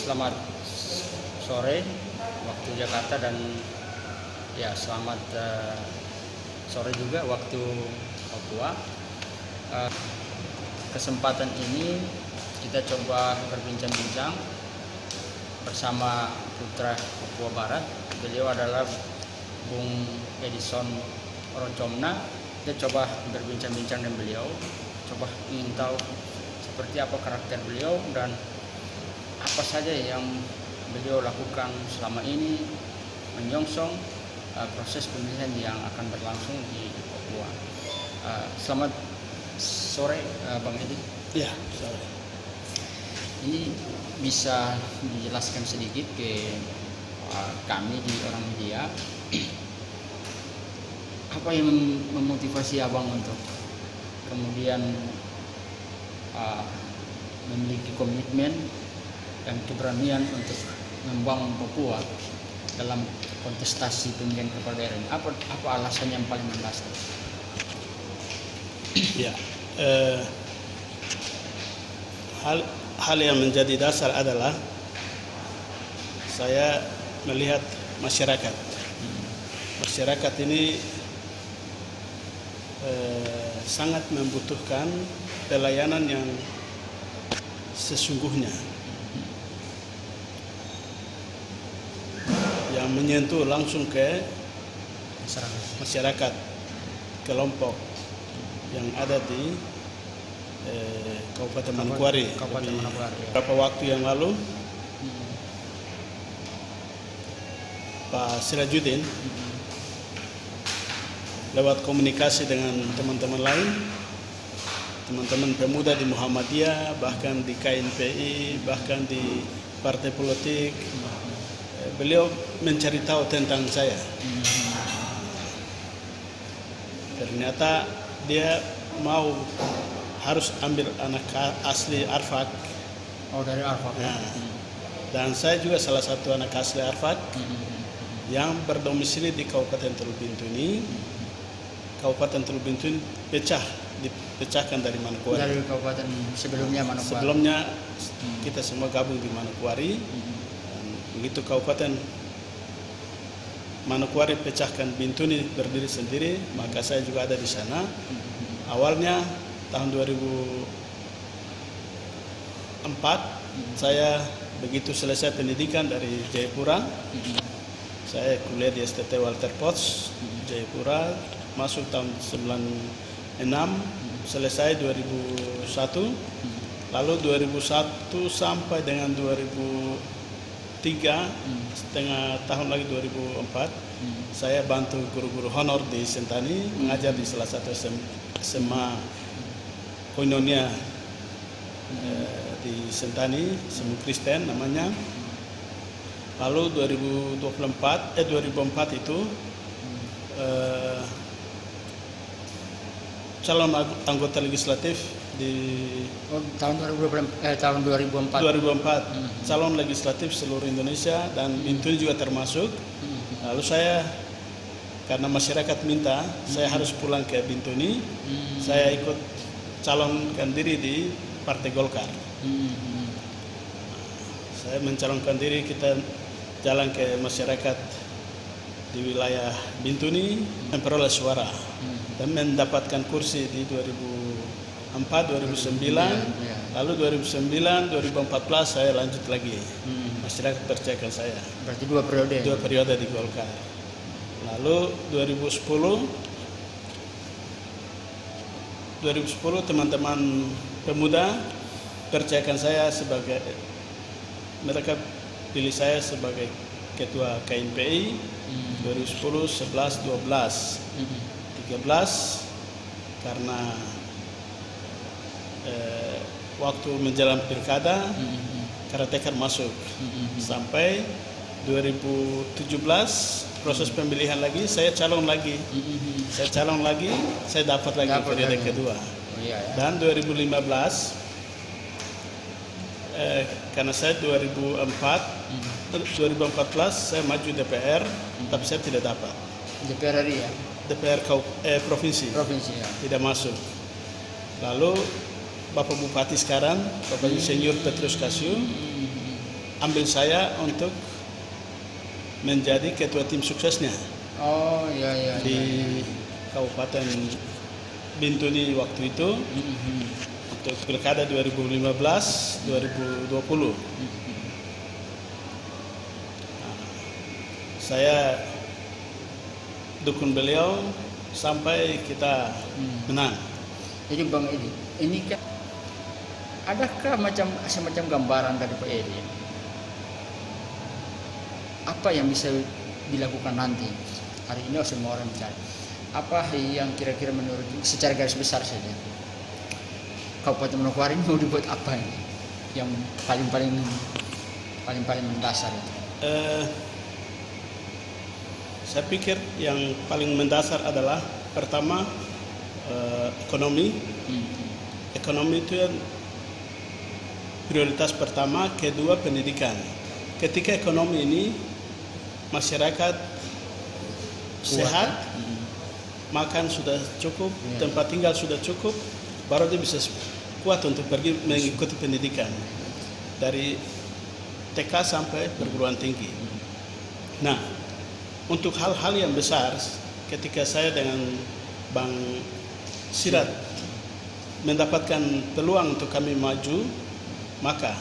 Selamat sore waktu Jakarta dan ya selamat sore juga waktu Papua. Kesempatan ini kita coba berbincang-bincang bersama putra Papua Barat. Beliau adalah Bung Edison Roncomna. Kita coba berbincang-bincang dengan beliau, coba ingin tahu seperti apa karakter beliau dan apa saja yang beliau lakukan selama ini menyongsong proses pemilihan yang akan berlangsung di Papua. Selamat sore Bang Edi. Ya, sore. Ini bisa dijelaskan sedikit ke kami di Orang Media, apa yang memotivasi Abang untuk kemudian memiliki komitmen dan keberanian untuk membangun Papua dalam kontestasi pemilihan kepala daerah ini? Apa alasan yang paling mendasar? Ya, hal yang menjadi dasar adalah saya melihat masyarakat. Masyarakat ini sangat membutuhkan pelayanan yang sesungguhnya, yang menyentuh langsung ke masyarakat, kelompok yang ada di Kabupaten Manokwari. Beberapa waktu yang lalu Pak Sirajuddin lewat komunikasi dengan teman-teman lain, teman-teman pemuda di Muhammadiyah, bahkan di KNPI, bahkan di partai politik, beliau mencari tahu tentang saya. Ternyata dia mau harus ambil anak asli Arfak. Oh, dari Arfak. Nah, dan saya juga salah satu anak asli Arfak yang berdomisili di Kabupaten Teluk Bintuni. Kabupaten Teluk Bintuni dipecahkan dari Manokwari. Dari kabupaten sebelumnya Manokwari. Sebelumnya kita semua gabung di Manokwari. Dan begitu Kabupaten Manokwari pecahkan Bintuni berdiri sendiri, maka saya juga ada di sana. Awalnya tahun 2004 saya begitu selesai pendidikan dari Jayapura, saya kuliah di STT Walter Potts Jayapura, masuk tahun 96, selesai 2001, lalu 2001 sampai dengan 2003, setengah tahun lagi 2004, saya bantu guru-guru honor di Sentani, mengajar di salah satu SMA Koinonia di Sentani, SMA Kristen namanya. Lalu 2004 itu calon anggota legislatif di tahun 2004. Calon legislatif seluruh Indonesia dan Bintuni juga termasuk. Lalu saya, karena masyarakat minta, saya harus pulang ke Bintuni. Saya ikut calonkan diri di Partai Golkar. Saya mencalonkan diri, kita jalan ke masyarakat di wilayah Bintuni, memperoleh suara dan mendapatkan kursi di 2004, 2009, lalu 2009, 2014 saya lanjut lagi. Masyarakat percayakan saya. Berarti dua periode di Golkar. Lalu 2010 teman-teman pemuda percayakan saya sebagai, mereka pilih saya sebagai ketua KNPI 2010, 11, 12, 13 karena waktu menjelang pilkada Karateker masuk sampai 2017 proses pemilihan lagi, saya calon lagi, saya dapat lagi periode kedua. Dan 2015 karena saya 2014 saya maju DPR, tapi saya tidak dapat. DPR RI ya? DPR provinsi ya. Tidak masuk. Lalu Bapak Bupati sekarang, Bapak Insinyur Petrus Kasyu, ambil saya untuk menjadi ketua tim suksesnya Oh ya. di Kabupaten Bintuni waktu itu untuk pilkada 2015-2020. Saya dukung beliau sampai kita menang. Jadi Bang Edi, ini kan adakah semacam gambaran dari Pak Edi? Apa yang bisa dilakukan nanti? Hari ini semua orang bicara. Apa yang kira-kira menurut secara garis besar saja Kabupaten Manokwari mau dibuat apa ini? Yang paling mendasar itu. Saya pikir yang paling mendasar adalah pertama ekonomi. Ekonomi itu yang prioritas pertama, kedua pendidikan. Ketika ekonomi ini masyarakat sehat, makan sudah cukup, tempat tinggal sudah cukup, baru dia bisa kuat untuk pergi mengikuti pendidikan dari TK sampai perguruan tinggi. Nah, untuk hal-hal yang besar, ketika saya dengan Bang Sirat mendapatkan peluang untuk kami maju, maka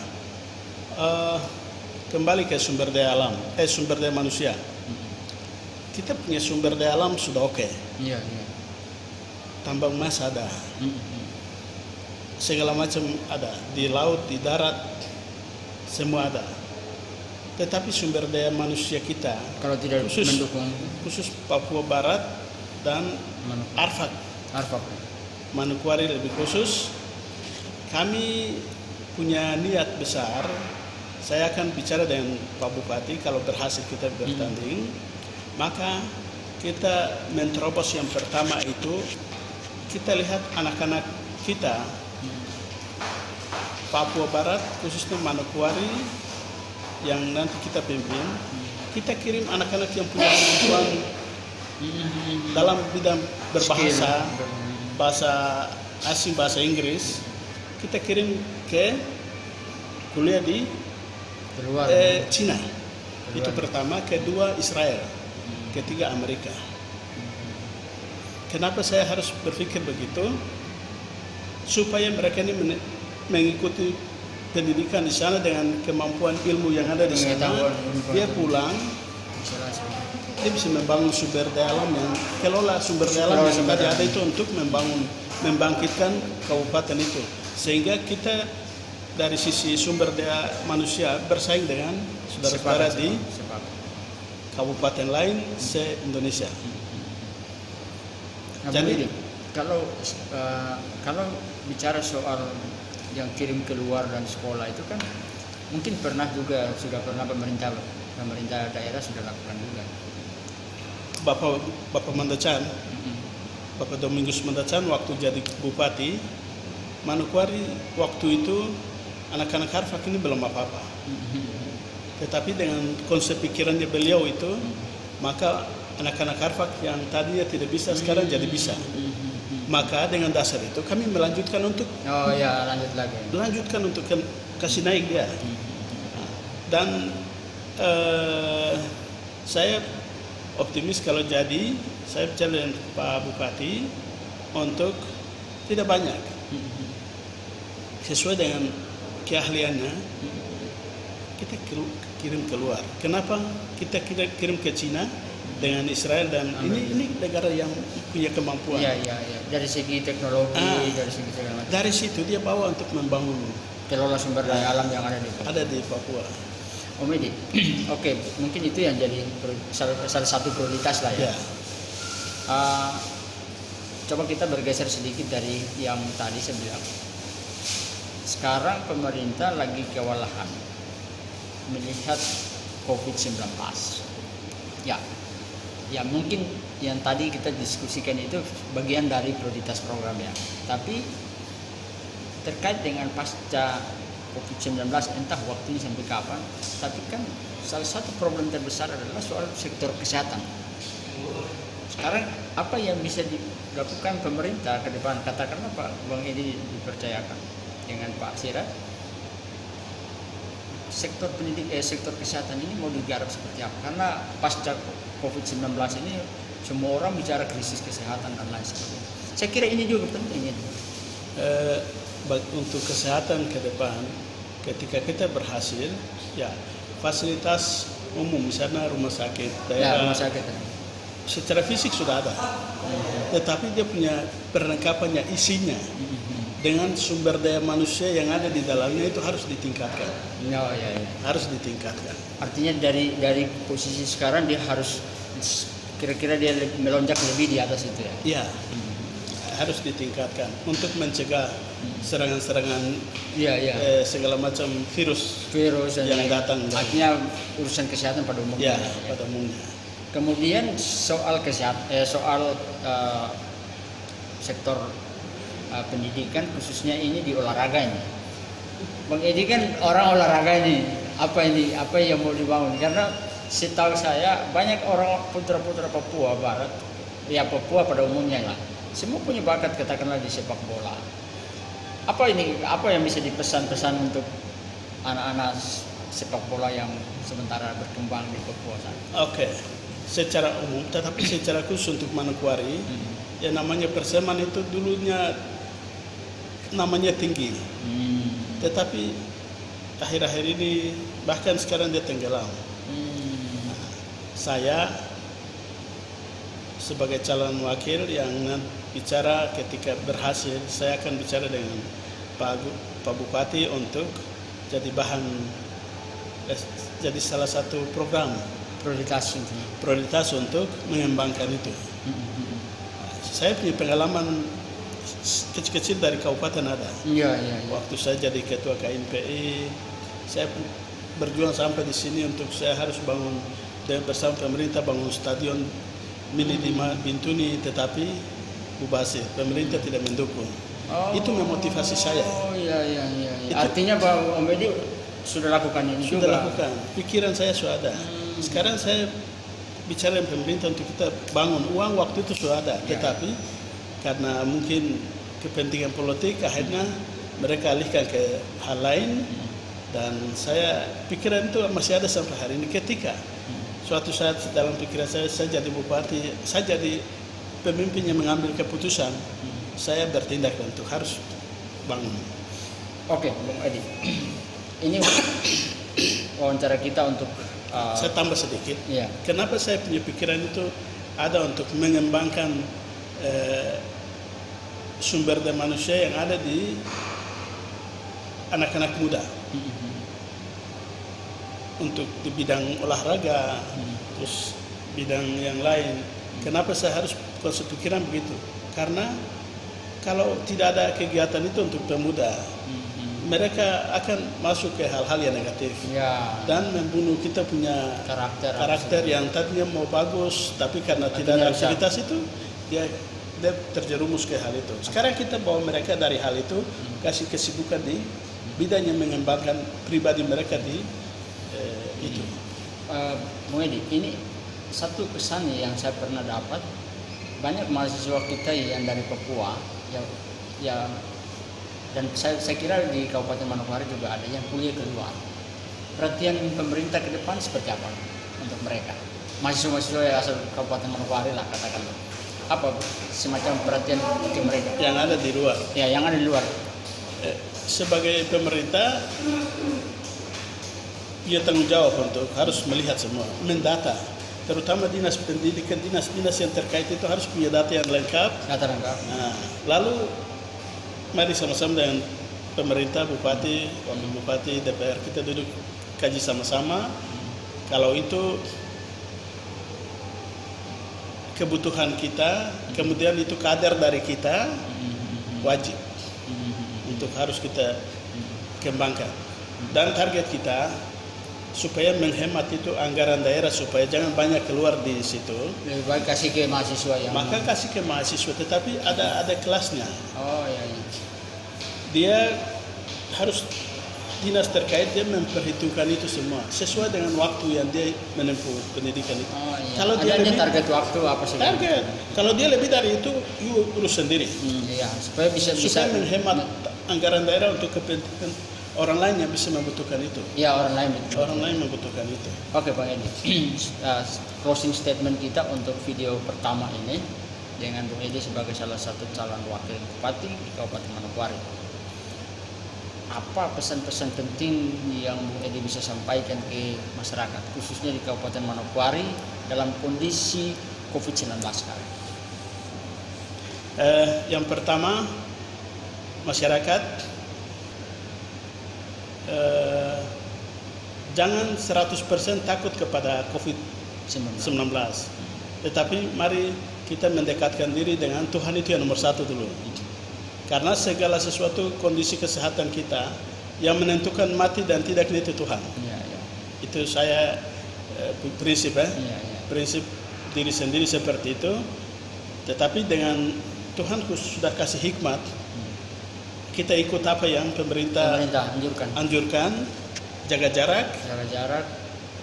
kembali ke sumber daya alam, sumber daya manusia. Kita punya sumber daya alam sudah oke. Iya. Tambang emas ada, segala macam ada, di laut, di darat, semua ada. Tetapi sumber daya manusia kita, Kalau tidak mendukung khusus Papua Barat dan Arfak, Manokwari lebih khusus, kami punya niat besar. Saya akan bicara dengan Pak Bupati kalau berhasil kita bertanding, maka kita menerobos yang pertama itu kita lihat anak-anak kita Papua Barat khususnya Manokwari yang nanti kita pimpin, kita kirim anak-anak yang punya kemampuan dalam bidang berbahasa, bahasa asing, bahasa Inggris, kita kirim ke kuliah di Cina. Itu pertama, kedua Israel, ketiga Amerika. Kenapa saya harus berpikir begitu? Supaya mereka ini mengikuti pendidikan di sana dengan kemampuan ilmu yang ada di sana, dia pulang, dia bisa membangun sumber daya alam yang kelola sumber daya alam yang tadi ada itu untuk membangkitkan kabupaten itu, sehingga kita dari sisi sumber daya manusia bersaing dengan saudara-saudara di kabupaten lain se-Indonesia. Nah, jadi kalau bicara soal yang kirim keluar dan sekolah itu kan mungkin sudah pernah pemerintah daerah sudah lakukan juga. Bapak Mandacan, Bapak Domingus Mandacan waktu jadi bupati Manokwari waktu itu anak-anak Arfak ini belum apa-apa. Tetapi dengan konsep pikirannya beliau itu, maka anak-anak Arfak yang tadinya tidak bisa sekarang jadi bisa. Maka dengan dasar itu kami melanjutkan untuk melanjutkan untuk kasih naik dia. Dan saya optimis kalau jadi, saya bicara dengan Pak Bupati untuk tidak banyak, sesuai dengan keahliannya kita kirim keluar. Kenapa kita kirim ke Cina dengan Israel dan ini negara yang punya kemampuan. Iya. Dari segi teknologi, dari segi segala macam. Dari situ dia bawa untuk membangun kelola sumber daya alam yang ada di Papua. Om Edi, oke, mungkin itu yang jadi salah satu prioritas lah ya. Coba kita bergeser sedikit dari yang tadi saya bilang. Sekarang pemerintah lagi kewalahan melihat COVID-19. Ya mungkin yang tadi kita diskusikan itu bagian dari prioritas program ya. Tapi terkait dengan pasca COVID-19 entah waktunya sampai kapan, tapi kan salah satu problem terbesar adalah soal sektor kesehatan. Sekarang apa yang bisa dilakukan pemerintah ke depan? Katakanlah Pak Bang Edi dipercayakan dengan Pak Sirat sektor kesehatan ini mau digarap seperti apa? Karena pasca COVID-19 ini semua orang bicara krisis kesehatan dan lain sebagainya. Saya kira ini juga penting ini. Untuk kesehatan ke depan, ketika kita berhasil, ya fasilitas umum misalnya rumah sakit daerah, Rumah sakit. secara fisik sudah ada, tetapi dia punya perlengkapannya, isinya dengan sumber daya manusia yang ada di dalamnya itu harus ditingkatkan. Ya. Harus ditingkatkan. Artinya dari posisi sekarang dia harus kira-kira dia melonjak lebih di atas itu ya. Iya, harus ditingkatkan untuk mencegah serangan-serangan segala macam virus yang lain. datang. Artinya urusan kesehatan pada umumnya. Ya, pada umumnya. Kemudian soal sektor pendidikan khususnya ini di olahraga ini. Bang Edi kan orang olahraga ini. Apa yang mau dibangun? Karena setahu saya banyak orang putra-putra Papua Barat, ya Papua pada umumnya lah, semua punya bakat katakanlah di sepak bola. Apa yang bisa dipesan-pesan untuk anak-anak sepak bola yang sementara berkembang di Papua sana? Oke. Secara umum, tetapi secara khusus untuk Manokwari, yang namanya Perseman itu dulunya namanya tinggi, tetapi akhir-akhir ini bahkan sekarang dia tenggelam. Saya sebagai calon wakil yang bicara ketika berhasil, saya akan bicara dengan Pak Bupati untuk jadi jadi salah satu program prioritas untuk mengembangkan itu. Saya punya pengalaman kecil-kecil dari kabupaten ada. Iya. Waktu saya jadi ketua KNPI, saya berjuang sampai di sini untuk saya harus bangun bersama pemerintah bangun stadion mini di Bintuni, tetapi mubazir, pemerintah tidak mendukung. Itu memotivasi saya. Iya. Artinya Pak Om Edi sudah lakukan ini juga. Sudah lakukan. Pikiran saya sudah ada. Sekarang saya bicara dengan pemerintah untuk kita bangun. Uang waktu itu sudah ada, tetapi karena mungkin kepentingan politik akhirnya mereka alihkan ke hal lain, dan saya pikiran itu masih ada sampai hari ini. Ketika suatu saat dalam pikiran saya jadi bupati, saya jadi pemimpin yang mengambil keputusan, saya bertindak untuk harus bangun. Oke, Bung Edi, ini wawancara kita untuk saya tambah sedikit. Iya. Kenapa saya punya pikiran itu ada untuk mengembangkan sumber daya manusia yang ada di anak-anak muda untuk di bidang olahraga, terus bidang yang lain. Kenapa saya harus pikiran begitu? Karena kalau tidak ada kegiatan itu untuk pemuda, mereka akan masuk ke hal-hal yang negatif dan membunuh kita punya karakter yang tadinya mau bagus, tapi karena tidak ada aktivitas itu dia terjerumus ke hal itu. Sekarang kita bawa mereka dari hal itu, kasih kesibukan di bidang yang mengembangkan pribadi mereka di itu. Bung Edi, ini satu pesan yang saya pernah dapat, banyak mahasiswa kita yang dari Papua yang dan saya kira di Kabupaten Manokwari juga ada yang kuliah keluar. Perhatian pemerintah ke depan seperti apa untuk mereka? Mahasiswa-mahasiswa yang asal Kabupaten Manokwari lah katakanlah. Apa semacam perhatian ke mereka? Yang ada di luar. Ya, yang ada di luar. Sebagai pemerintah, dia tanggung jawab untuk harus melihat semua, mendata. Terutama dinas pendidikan, dinas-dinas yang terkait itu harus punya data yang lengkap. Data lengkap. Nah, lalu mari sama-sama dengan pemerintah, bupati, wakil bupati, DPR, kita duduk kaji sama-sama. Kalau itu kebutuhan kita, kemudian itu kader dari kita, wajib untuk harus kita kembangkan. Dan target kita supaya menghemat itu anggaran daerah, supaya jangan banyak keluar di situ. Lebih baik kasih ke mahasiswa yang. Maka kasih ke mahasiswa, tetapi ada kelasnya. Oh iya. Dia harus dinas terkait dia memperhitungkan itu semua sesuai dengan waktu yang dia menempuh pendidikan itu. Oh iya. Kalau dia Adanya lebih, target waktu apa sih? target. Kalau dia lebih dari itu, urus sendiri. Iya, supaya bisa menghemat anggaran daerah untuk kepentingan orang lain yang bisa membutuhkan itu. Ya, orang lain betul. Orang lain membutuhkan itu. Oke Bang Edi, closing statement kita untuk video pertama ini dengan Bung Edi sebagai salah satu calon wakil bupati di Kabupaten Manokwari. Apa pesan-pesan penting yang Bung Edi bisa sampaikan ke masyarakat, khususnya di Kabupaten Manokwari dalam kondisi COVID-19 sekarang? Yang pertama, masyarakat jangan 100% takut kepada COVID-19. Tetapi mari kita mendekatkan diri dengan Tuhan, itu yang nomor satu dulu. Karena segala sesuatu kondisi kesehatan kita yang menentukan mati dan tidaknya itu Tuhan. Ya, ya. Itu saya prinsip Ya, ya. prinsip diri sendiri seperti itu. Tetapi dengan Tuhan sudah kasih hikmat, kita ikut apa yang pemerintah anjurkan, jaga jarak,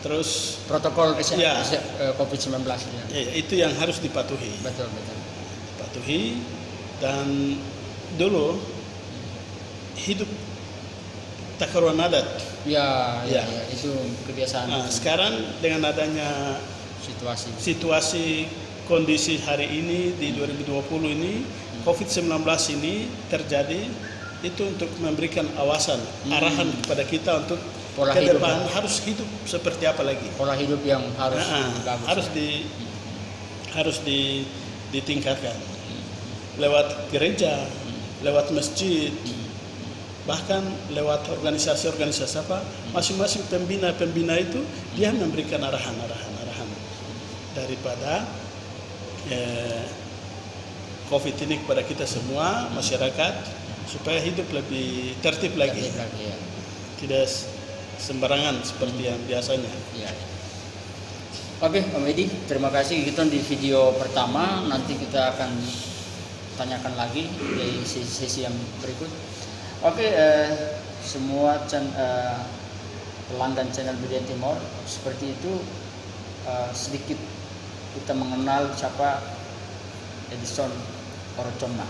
terus protokol kesehatan ya, COVID-19 ya, itu yang harus dipatuhi. Betul. Patuhi. Dan dulu hidup tak karuan adat. Ya, itu kebiasaan. Nah, sekarang dengan adanya situasi kondisi hari ini di 2020 ini, COVID-19 ini terjadi, itu untuk memberikan awasan, arahan kepada kita untuk pola ke hidup depan harus hidup seperti apa lagi. Pola hidup yang harus harus ditingkatkan lewat gereja, lewat masjid, bahkan lewat organisasi-organisasi apa, masing-masing pembina itu dia memberikan arahan daripada COVID ini kepada kita semua masyarakat, supaya hidup lebih tertib lagi. Ya. Tidak sembarangan seperti yang biasanya. Ya. Oke, Om Edi, terima kasih. Kita di video pertama, nanti kita akan tanyakan lagi di sesi yang berikut. Oke, semua pelanggan channel BDN Timor, seperti itu sedikit kita mengenal siapa Edison Oroconna.